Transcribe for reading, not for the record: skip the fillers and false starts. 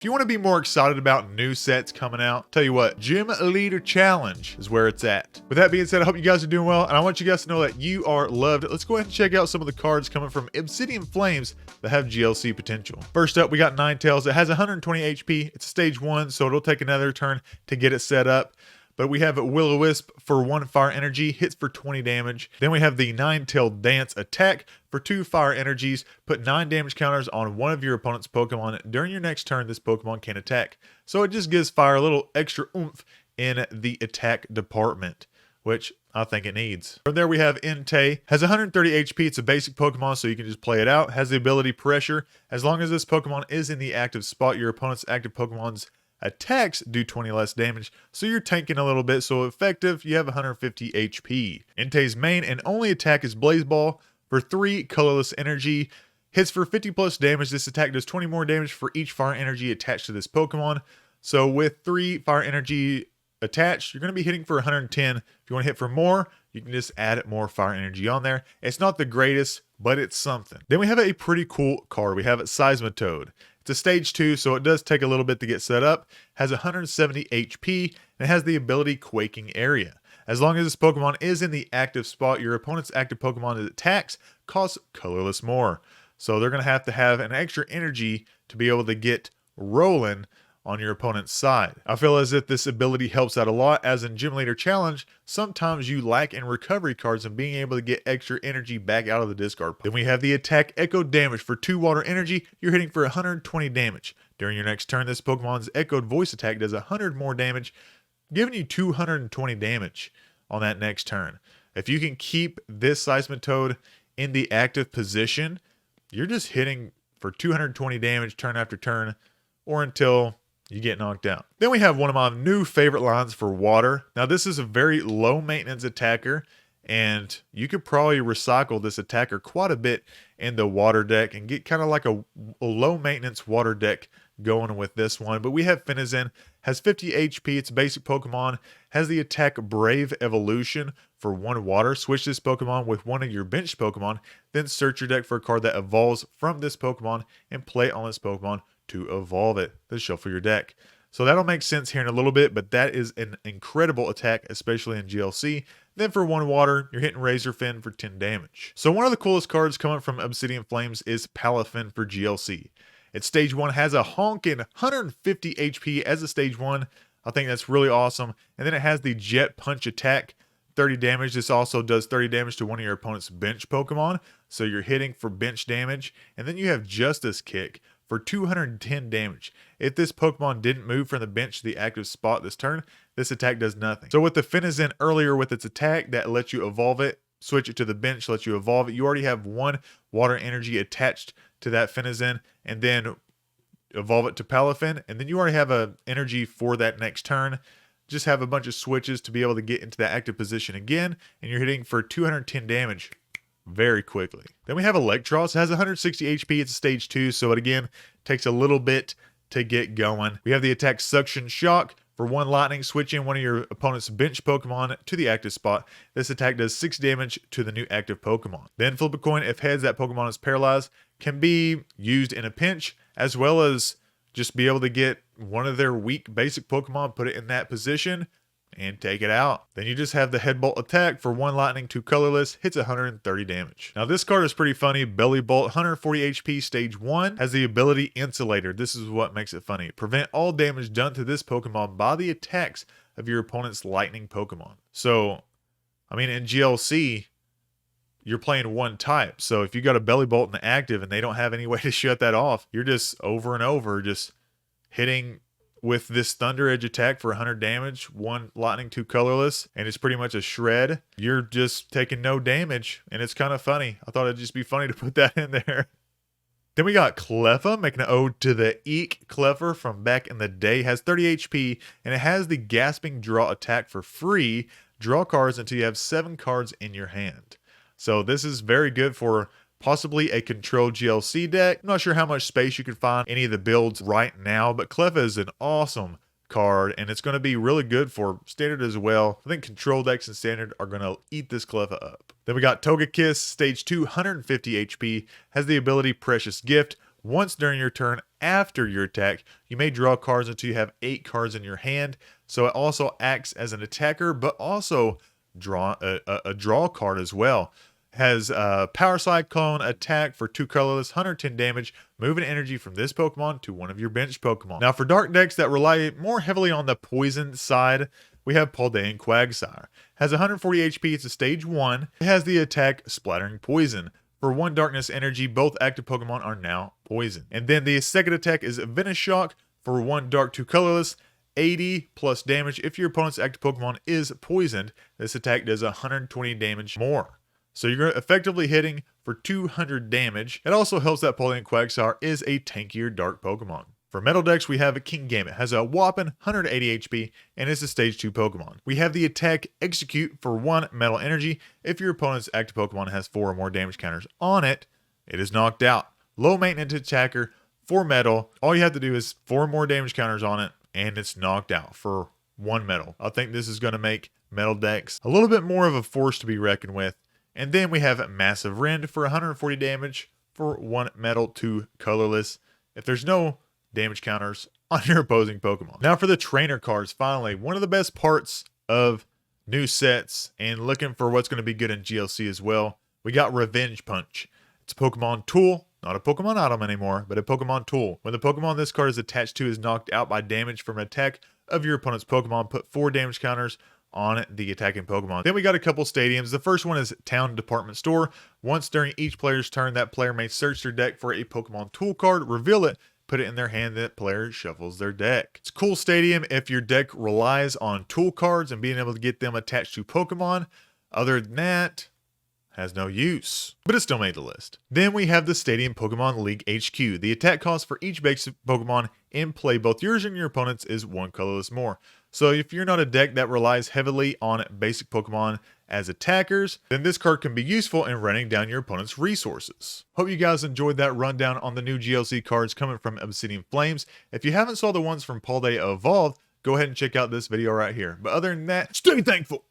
If you want to be more excited about new sets coming out, tell you what, Gym Leader Challenge is where it's at. With that being said, I hope you guys are doing well, and I want you guys to know that you are loved. Let's go ahead and check out some of the cards coming from Obsidian Flames that have GLC potential. First up, we got Ninetales. It has 120 HP. It's stage 1, so it'll take another turn to get it set up. But we have Will-O-Wisp for 1 fire energy, hits for 20 damage. Then we have the Ninetale Dance attack for 2 fire energies. Put 9 damage counters on one of your opponent's Pokemon. During your next turn, this Pokemon can attack. So it just gives fire a little extra oomph in the attack department, which I think it needs. From there we have Entei. Has 130 HP. It's a basic Pokemon, so you can just play it out. Has the ability Pressure. As long as this Pokemon is in the active spot, your opponent's active Pokemon's attacks do 20 less damage, so you're tanking a little bit. So effective, you have 150 HP. Entei's main and only attack is Blaze Ball for 3 colorless energy. Hits for 50 plus damage. This attack does 20 more damage for each fire energy attached to this Pokemon. So with 3 fire energy attached, you're going to be hitting for 110. If you want to hit for more, you can just add more fire energy on there. It's not the greatest, but it's something. Then we have a pretty cool card. We have Seismitoad. It's a stage 2, so it does take a little bit to get set up. Has 170 HP, and it has the ability Quaking Area. As long as this Pokemon is in the active spot, your opponent's active Pokemon that attacks costs colorless more. So they're going to have an extra energy to be able to get rolling on your opponent's side. I feel as if this ability helps out a lot, as in Gym Leader Challenge, sometimes you lack in recovery cards and being able to get extra energy back out of the discard. Then we have the attack Echo Damage for 2 water energy. You're hitting for 120 damage. During your next turn, this Pokemon's Echoed Voice attack does 100 more damage, giving you 220 damage on that next turn. If you can keep this Seismitoad in the active position, you're just hitting for 220 damage turn after turn, or until you get knocked out. Then we have one of my new favorite lines for water. Now this is a very low maintenance attacker, and you could probably recycle this attacker quite a bit in the water deck and get kind of like a low maintenance water deck going with this one. But we have Finizen. Has 50 HP. It's a basic Pokemon. Has the attack Brave Evolution for 1 water. Switch this Pokemon with one of your bench Pokemon. Then search your deck for a card that evolves from this Pokemon and play it on this Pokemon to evolve it. Then shuffle your deck. So that'll make sense here in a little bit, but that is an incredible attack, especially in GLC. Then for 1 water, you're hitting Razor Fin for 10 damage. So one of the coolest cards coming from Obsidian Flames is Palafin for GLC. Its stage 1 has a honking 150 HP as a stage 1. I think that's really awesome. And then it has the Jet Punch attack, 30 damage. This also does 30 damage to one of your opponent's bench Pokemon. So you're hitting for bench damage. And then you have Justice Kick for 210 damage. If this Pokemon didn't move from the bench to the active spot this turn, this attack does nothing. So with the Finizen earlier with its attack that lets you evolve it, switch it to the bench, lets you evolve it. You already have 1 water energy attached to that Finizen, and then evolve it to Palafin, and then you already have a energy for that next turn. Just have a bunch of switches to be able to get into that active position again, and you're hitting for 210 damage very quickly. Then we have Electros. It has 160 HP. It's a stage 2, so it again takes a little bit to get going. We have the attack Suction Shock for 1 lightning. Switch in one of your opponent's bench Pokemon to the active spot. This attack does 6 damage to the new active Pokemon. Then flip a coin. If heads, that Pokemon is paralyzed. Can be used in a pinch, as well as just be able to get one of their weak basic Pokemon, put it in that position, and take it out. Then you just have the Headbolt attack for 1 lightning, 2 colorless, hits 130 damage. Now this card is pretty funny. Belly Bolt, 140 HP, stage 1, has the ability Insulator. This is what makes it funny. Prevent all damage done to this Pokemon by the attacks of your opponent's lightning Pokemon. So, I mean, in GLC, you're playing 1 type. So if you got a Belly Bolt in the active and they don't have any way to shut that off, you're just over and over just hitting with this Thunder Edge attack for 100 damage, 1 lightning, 2 colorless, and it's pretty much a shred. You're just taking no damage, and it's kind of funny. I thought it'd just be funny to put that in there. Then we got Cleffa, making an ode to the Eek Cleffa from back in the day. Has 30 HP, and it has the Gasping Draw attack for free. Draw cards until you have 7 cards in your hand. So this is very good for possibly a controlled GLC deck. I'm not sure how much space you can find any of the builds right now, but Cleffa is an awesome card, and it's going to be really good for standard as well. I think control decks and standard are going to eat this Cleffa up. Then we got Togekiss, stage 2, 150 HP, has the ability Precious Gift. Once during your turn after your attack, you may draw cards until you have 8 cards in your hand. So it also acts as an attacker, but also draw a draw card as well. Has Power Cyclone attack for 2 colorless, 110 damage, moving energy from this Pokemon to one of your bench Pokemon. Now for dark decks that rely more heavily on the poison side, we have Paldean Quagsire. Has 140 HP, it's a stage 1. It has the attack Splattering Poison. For 1 darkness energy, both active Pokemon are now poison. And then the second attack is Venom Shock. For 1 dark, 2 colorless, 80 plus damage. If your opponent's active Pokemon is poisoned, this attack does 120 damage more. So you're effectively hitting for 200 damage. It also helps that Paldean Quagsire is a tankier dark Pokemon. For metal decks, we have a King Gambit, has a whopping 180 HP, and is a stage 2 Pokemon. We have the attack Execute for 1 metal energy. If your opponent's active Pokemon has 4 or more damage counters on it, it is knocked out. Low maintenance attacker for metal. All you have to do is 4 more damage counters on it, and it's knocked out for 1 metal. I think this is going to make metal decks a little bit more of a force to be reckoned with. And then we have Massive Rend for 140 damage for 1 metal, 2 colorless. If there's no damage counters on your opposing Pokemon. Now for the trainer cards, finally, one of the best parts of new sets and looking for what's going to be good in GLC as well. We got Revenge Punch. It's a Pokemon tool, not a Pokemon item anymore, but a Pokemon tool. When the Pokemon this card is attached to is knocked out by damage from an attack of your opponent's Pokemon, put 4 damage counters on the attacking Pokemon. Then we got a couple stadiums. The first one is Town Department Store. Once during each player's turn, that player may search their deck for a Pokemon tool card, reveal it, put it in their hand, that player shuffles their deck. It's a cool stadium if your deck relies on tool cards and being able to get them attached to Pokemon. Other than that, has no use, but it still made the list. Then we have the Stadium Pokemon League HQ. The attack cost for each basic Pokemon in play, both yours and your opponent's, is 1 colorless more. So if you're not a deck that relies heavily on basic Pokemon as attackers, then this card can be useful in running down your opponent's resources. Hope you guys enjoyed that rundown on the new GLC cards coming from Obsidian Flames. If you haven't saw the ones from Paldean Evolved, go ahead and check out this video right here. But other than that, stay thankful.